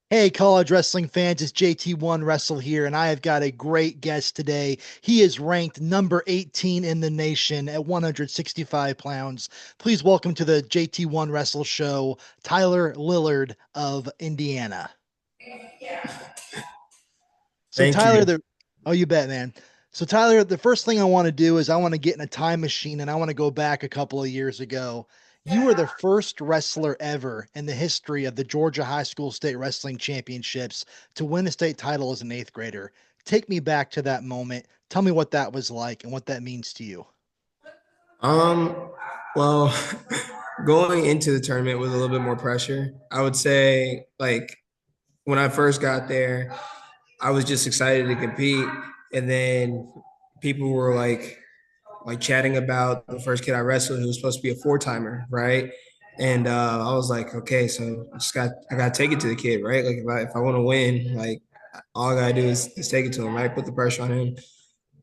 Hey, college wrestling fans, it's JT1Wrestle here, and I have got a great guest today. He is ranked number 18 in the nation at 165 pounds. Please welcome to the JT1Wrestle show, Tyler Lillard of Indiana. So, Thank Tyler, you. oh, you bet, man. So, Tyler, the first thing I want to do is I want to get in a time machine and I want to go back a couple of years ago. You were the first wrestler ever in the history of the Georgia High School State Wrestling Championships to win a state title as an eighth grader. Take me back to that moment. Tell me what that was like and what that means to you. Um, well, going into the tournament with a little bit more pressure, I would say like when I first got there, I was just excited to compete. And then people were like chatting about the first kid I wrestled who was supposed to be a four-timer, right? And I was like, okay, so I gotta take it to the kid, right? Like if I want to win, like all I gotta do is take it to him, right? Put the pressure on him.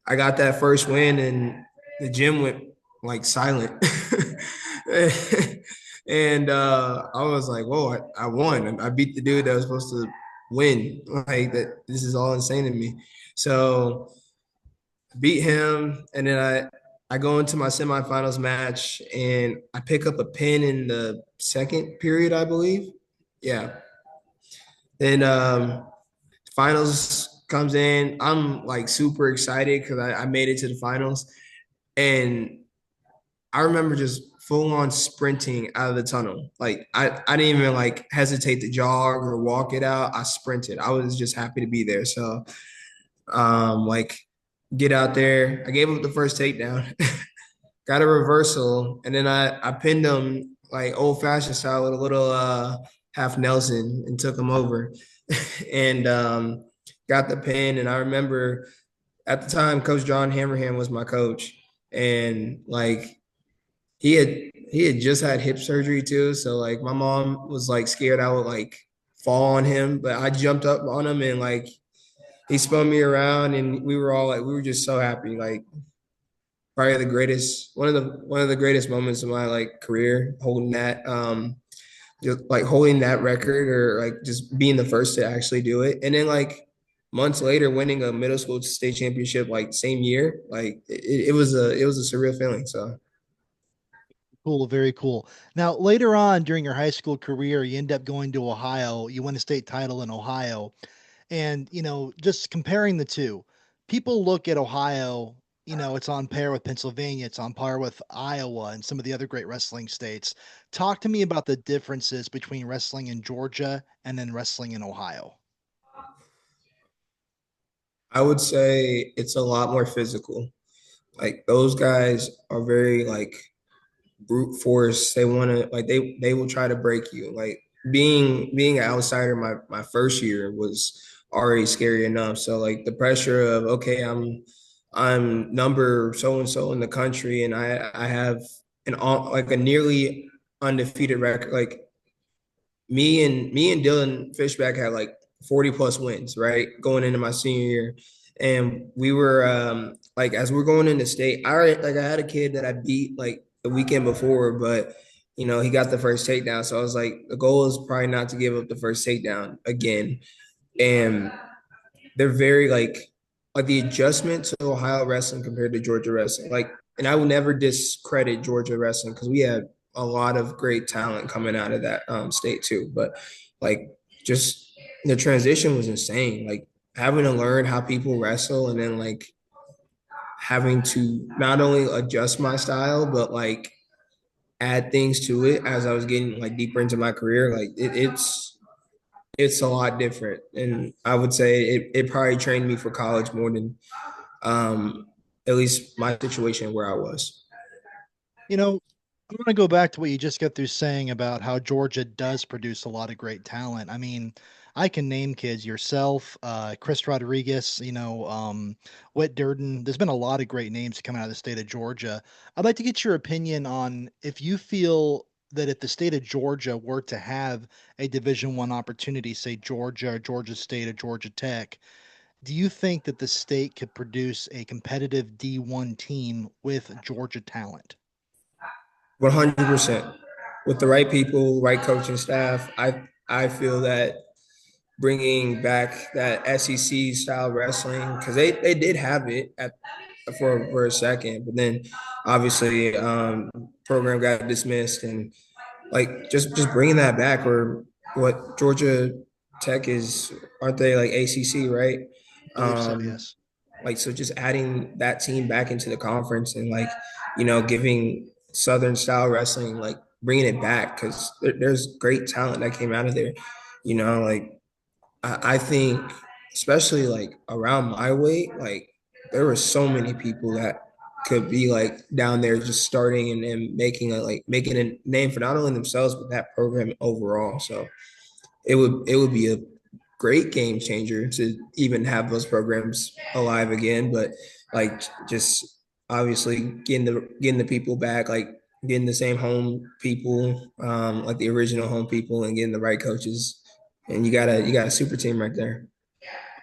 I got that first win and the gym went like silent. And I was like, whoa, I won. I beat the dude that was supposed to win. Like that, this is all insane to me. So beat him, and then I go into my semifinals match and I pick up a pin in the second period, I believe. Yeah. Then finals comes in. I'm like super excited because I made it to the finals. And I remember just full on sprinting out of the tunnel. Like I didn't even like hesitate to jog or walk it out. I sprinted. I was just happy to be there. So like get out there. I gave up the first takedown, got a reversal, and then I pinned him like old fashioned style with a little half Nelson and took him over. And got the pin. And I remember at the time, Coach John Hammerhand was my coach. And like he had just had hip surgery too. So like my mom was like scared I would like fall on him, but I jumped up on him and like he spun me around and we were all like we were just so happy. Like probably the greatest one of the greatest moments of my like career holding that just like holding that record or like just being the first to actually do it. And then like months later winning a middle school state championship like same year, like it was a surreal feeling. So Cool, very cool. Now, later on during your high school career, you end up going to Ohio. You win a state title in Ohio. And, just comparing the two, people look at Ohio, it's on par with Pennsylvania, it's on par with Iowa and some of the other great wrestling states. Talk to me about the differences between wrestling in Georgia and then wrestling in Ohio. I would say it's a lot more physical. Like those guys are very like brute force. They want to like they will try to break you. Like being an outsider my first year was already scary enough. So like the pressure of okay, I'm number so and so in the country and I have an like a nearly undefeated record. Like me and Dylan Fishback had like 40 plus wins, right? Going into my senior year. And we were like as we're going into state, I had a kid that I beat like the weekend before, but he got the first takedown. So I was like, the goal is probably not to give up the first takedown again. And they're very like the adjustment to Ohio wrestling compared to Georgia wrestling. Like, and I will never discredit Georgia wrestling because we had a lot of great talent coming out of that state too. But like, just the transition was insane. Like having to learn how people wrestle and then like having to not only adjust my style but like add things to it as I was getting like deeper into my career. Like it's a lot different, and I would say it probably trained me for college more than um, at least my situation where I was. You know, I want to go back to what you just got through saying about how Georgia does produce a lot of great talent. I mean, I can name kids yourself, Chris Rodriguez, Whit Durden. There's been a lot of great names coming out of the state of Georgia. I'd like to get your opinion on if you feel that if the state of Georgia were to have a Division I opportunity, say Georgia or Georgia State or Georgia Tech, do you think that the state could produce a competitive D1 team with Georgia talent? 100% with the right people, right coaching staff. I feel that bringing back that SEC style wrestling, because they did have it for a second, but then obviously program got dismissed, and like just bringing that back, or what Georgia Tech is, aren't they like ACC, right? I believe so, Um, yes. like so just adding that team back into the conference, and like giving Southern style wrestling, like bringing it back, because there's great talent that came out of there. Like I think, especially like around my weight, like there were so many people that could be like down there just starting and making a name for not only themselves but that program overall. So it would be a great game changer to even have those programs alive again. But like just obviously getting the people back, like getting the same home people, like the original home people, and getting the right coaches, and you got a super team right there.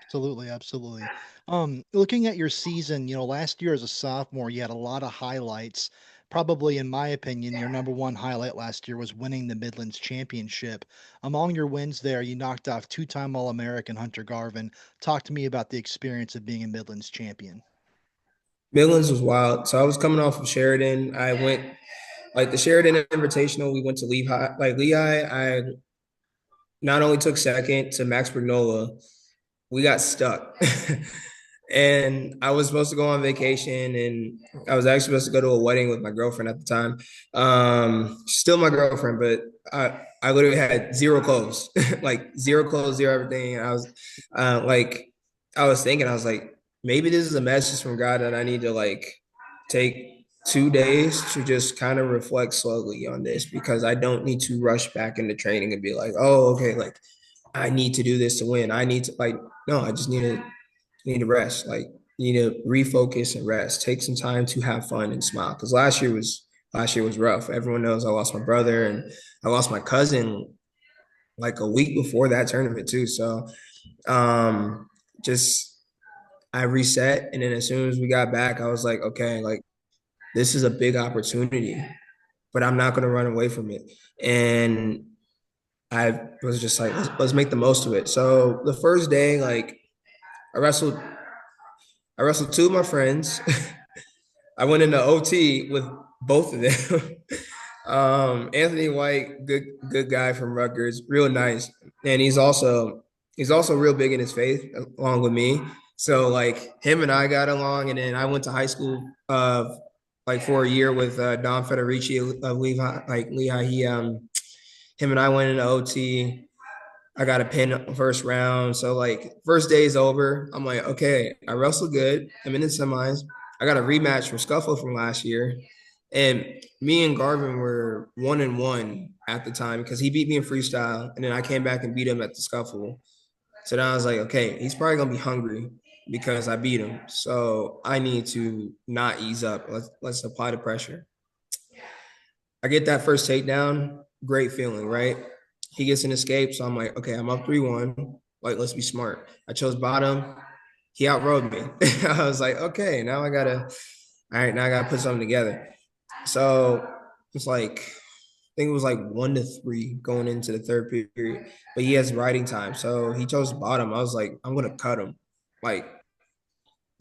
Absolutely, absolutely. Looking at your season, last year as a sophomore, you had a lot of highlights. Probably, in my opinion, your number one highlight last year was winning the Midlands Championship. Among your wins there, you knocked off two-time All-American Hunter Garvin. Talk to me about the experience of being a Midlands champion. Midlands was wild. So I was coming off of Sheridan. I went like the Sheridan Invitational. We went to Lehigh. Like Lehigh, I not only took second to Max Brignola, we got stuck. And I was supposed to go on vacation, and I was actually supposed to go to a wedding with my girlfriend at the time. Still my girlfriend, but I literally had zero clothes, like zero clothes, zero everything. And like, I was thinking, I was like, maybe this is a message from God that I need to like take 2 days to just kind of reflect slowly on this, because I don't need to rush back into training and be like, oh, okay, like I need to do this to win. I need to like, no, I just need to rest. Like you need to refocus and rest. Take some time to have fun and smile. Because last year was rough. Everyone knows I lost my brother, and I lost my cousin like a week before that tournament too. So um just I reset, and then as soon as we got back, I was like, okay, like this is a big opportunity, but I'm not gonna run away from it. And I was just like, let's make the most of it. So the first day, like I wrestled I wrestled two of my friends. I went into OT with both of them. Anthony White, good guy from Rutgers, real nice, and he's also real big in his faith along with me. So like him and I got along, and then I went to high school like for a year with Don Federici of Lehigh. Like Lehigh, him and I went into OT. I got a pin first round. So like first day is over. I'm like, okay, I wrestled good. I'm in the semis. I got a rematch from Scuffle from last year. And me and Garvin were 1-1 at the time because he beat me in freestyle. And then I came back and beat him at the Scuffle. So then I was like, okay, he's probably gonna be hungry because I beat him. So I need to not ease up. Let's apply the pressure. I get that first takedown, great feeling, right? He gets an escape, so I'm like, okay, I'm up 3-1. Like, let's be smart. I chose bottom. He outrode me. I was like, okay, all right, now I gotta put something together. So it's like, I think it was like 1-3 going into the third period, but he has riding time. So he chose bottom. I was like, I'm gonna cut him. Like,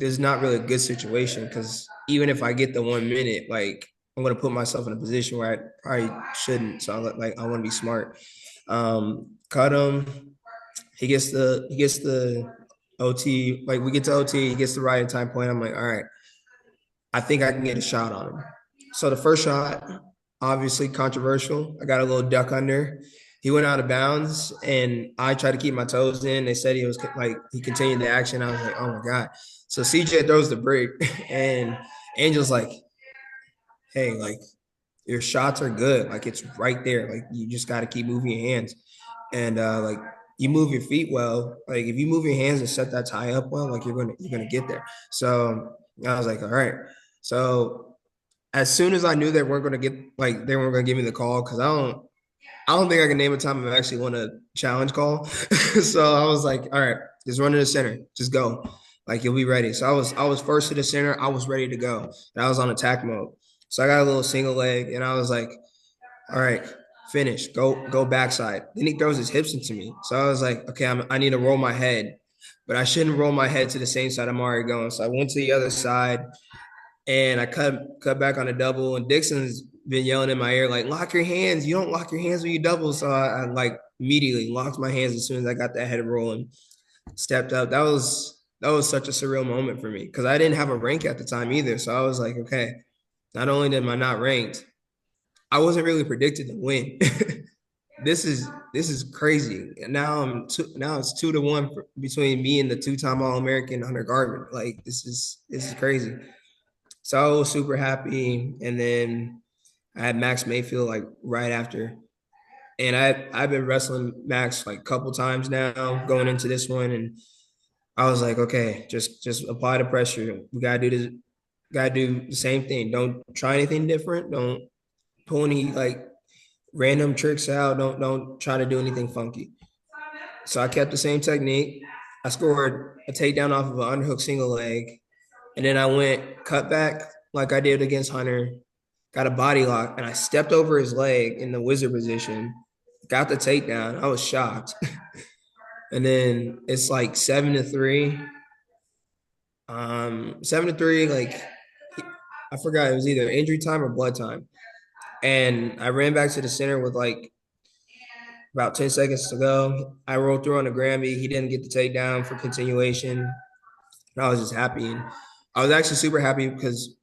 this is not really a good situation because even if I get the 1 minute, like I'm gonna put myself in a position where I probably shouldn't. So I want to be smart. Cut him. He gets the OT. Like we get to OT, he gets the right time point. I'm like, all right, I think I can get a shot on him. So the first shot, obviously controversial. I got a little duck under. He went out of bounds, and I tried to keep my toes in. They said he was like he continued the action. I was like, oh my god. So CJ throws the break, and Angel's like, hey, like your shots are good. Like it's right there. Like you just got to keep moving your hands, and like you move your feet well. Like if you move your hands and set that tie up well, like you're gonna get there. So I was like, all right. So as soon as I knew they weren't gonna give me the call, because I don't think I can name a time I've actually won a challenge call. So I was like, all right, just run to the center, just go. Like you'll be ready. So I was first to the center. I was ready to go, and I was on attack mode. So I got a little single leg, and I was like, all right. finish, go backside. Then he throws his hips into me. So I was like, okay, I need to roll my head, but I shouldn't roll my head to the same side I'm already going. So I went to the other side and I cut back on a double. And Dixon's been yelling in my ear like, lock your hands. You don't lock your hands when you double. So I like immediately locked my hands as soon as I got that head rolling, stepped up. That was such a surreal moment for me because I didn't have a rank at the time either. So I was like, okay, not only am I not ranked, I wasn't really predicted to win. This is crazy. And now it's 2-1 between me and the two-time All-American Hunter Garvin. Like this is crazy. So I was super happy. And then I had Max Mayfield like right after. And I've been wrestling Max like a couple times now going into this one. And I was like, okay, just apply the pressure. We gotta do the same thing. Don't try anything different. Don't pull any like random tricks out. Don't try to do anything funky. So I kept the same technique. I scored a takedown off of an underhook single leg. And then I went cut back like I did against Hunter, got a body lock, and I stepped over his leg in the wizard position, got the takedown. I was shocked. And then it's like 7-3. 7-3, like I forgot it was either injury time or blood time. And I ran back to the center with like about 10 seconds to go. I rolled through on the Grammy. He didn't get the takedown for continuation. And I was just happy. And I was actually super happy because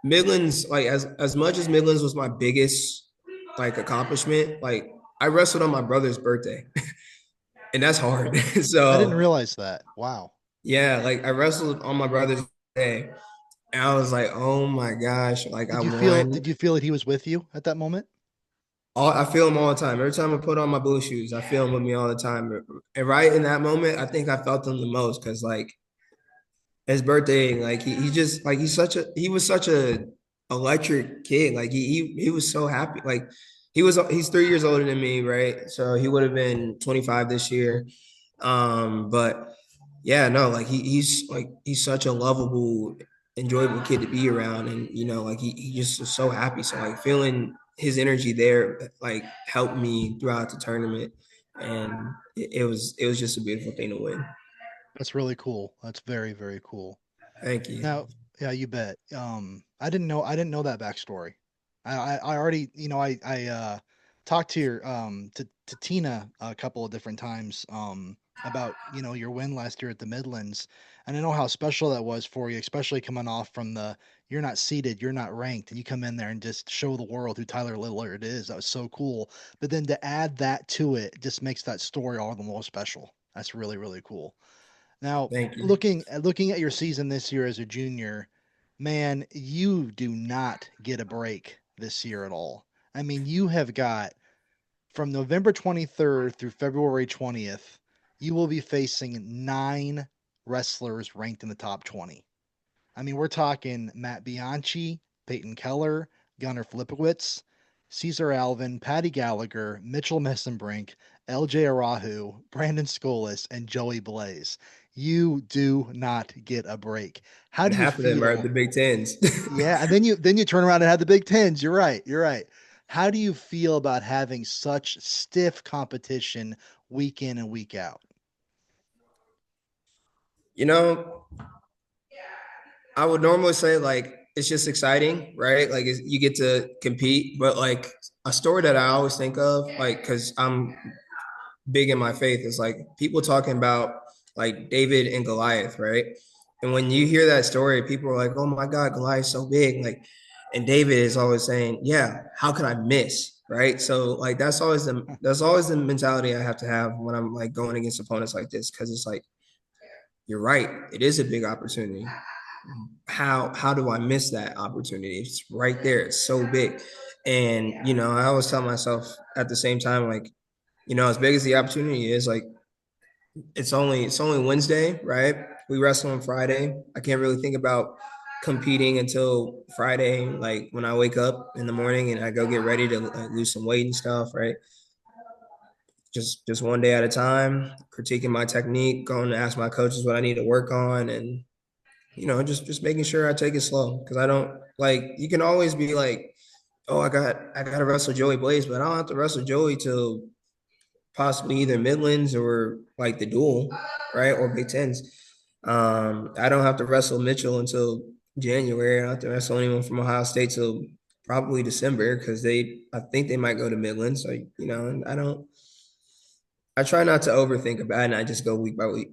Midlands, like as much as Midlands was my biggest like accomplishment, like I wrestled on my brother's birthday. And that's hard. I didn't So realize that. Wow. yeah, like I wrestled on my brother's day. And I was like, oh my gosh, like I Did won. you feel that he was with you at that moment? I feel him all the time. Every time I put on my blue shoes, I feel him with me all the time. And right in that moment, I think I felt him the most because like his birthday, like he just like he was such a electric kid. Like he was so happy. Like he's 3 years older than me, right? So he would have been 25 this year. But yeah, no, like he's such a lovable, enjoyable kid to be around, and like he just was so happy. So like feeling his energy there, like helped me throughout the tournament, and it was just a beautiful thing to win. That's really cool. That's very, very cool. Thank you. Now, yeah, you bet. I didn't know that backstory. I already, talked to your to Tina a couple of different times about, your win last year at the Midlands. And I know how special that was for you, especially coming off from the you're not seated, you're not ranked, and you come in there and just show the world who Tyler Lillard is. That was so cool. But then to add that to it just makes that story all the more special. That's really, really cool. Now, Thank you. looking at your season this year as a junior, man, you do not get a break this year at all. I mean, you have got from November 23rd through February 20th, you will be facing 9 wrestlers ranked in the top 20. I mean, we're talking Matt Bianchi, Peyton Keller, Gunnar Flipowitz, Caesar Alvin, Patty Gallagher, Mitchell Messenbrink, LJ Arahu, Brandon Scolas, and Joey Blaze. You do not get a break. How And do you half of them are the feel? Big Tens. Yeah, and then you turn around and have the Big Tens. You're right. You're right. How do you feel about having such stiff competition week in and week out? you know, I would normally say like it's just exciting, right? Like you get to compete, but like a story that I always think of, like because I'm big in my faith, is like people talking about like David and Goliath, right? And when you hear that story, people are like, "Oh my God, Goliath's so big!" Like, and David is always saying, "Yeah, how can I miss?" Right? So like that's always the mentality I have to have when I'm like going against opponents like this, because it's like you're right, it is a big opportunity. How do I miss that opportunity? It's right there. It's so big. And I always tell myself at the same time, like, as big as the opportunity is, like it's only Wednesday, right? We wrestle on Friday. I can't really think about competing until Friday, like when I wake up in the morning and I go get ready to lose some weight and stuff, right? Just one day at a time, critiquing my technique, going to ask my coaches what I need to work on, and just making sure I take it slow, because I don't like you can always be like Oh, I got to wrestle Joey Blaze, but I don't have to wrestle Joey till possibly either Midlands or like the duel, right? Or Big Tens. I don't have to wrestle Mitchell until January. I don't have to wrestle anyone from Ohio State till probably December because I think they might go to Midlands. So, and I try not to overthink about it and I just go week by week.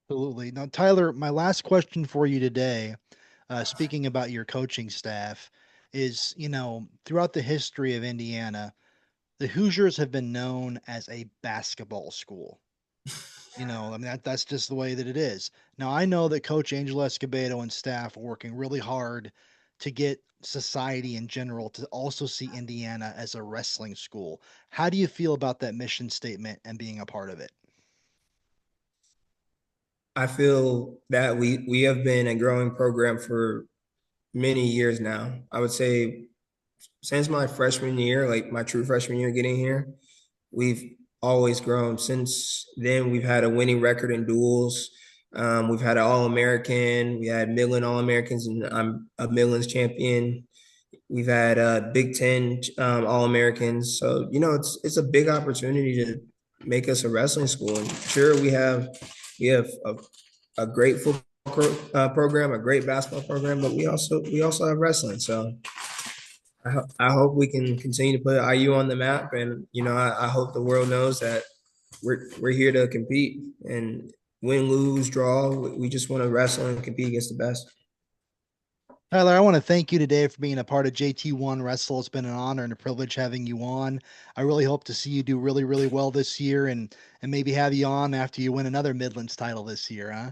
Absolutely. Now, Tyler, my last question for you today, speaking about your coaching staff, is, throughout the history of Indiana, the Hoosiers have been known as a basketball school. I mean that's just the way that it is. Now I know that Coach Angelo Escobedo and staff are working really hard to get society in general to also see Indiana as a wrestling school. How do you feel about that mission statement and being a part of it? I feel that we have been a growing program for many years now. I would say since my freshman year, like my true freshman year getting here, we've always grown. Since then, we've had a winning record in duels. We've had an All American. We had Midland All Americans, and I'm a Midlands champion. We've had Big Ten All Americans. So it's a big opportunity to make us a wrestling school. And sure, we have a great football program, a great basketball program, but we also have wrestling. So I hope we can continue to put IU on the map, and I hope the world knows that we're here to compete and win, lose, draw. We just want to wrestle and compete against the best. Tyler, I want to thank you today for being a part of JT1 Wrestle. It's been an honor and a privilege having you on. I really hope to see you do really, really well this year and maybe have you on after you win another Midlands title this year, huh?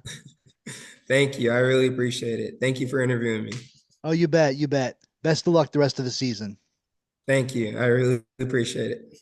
Thank you. I really appreciate it. Thank you for interviewing me. Oh, you bet, you bet. Best of luck the rest of the season. Thank you. I really appreciate it.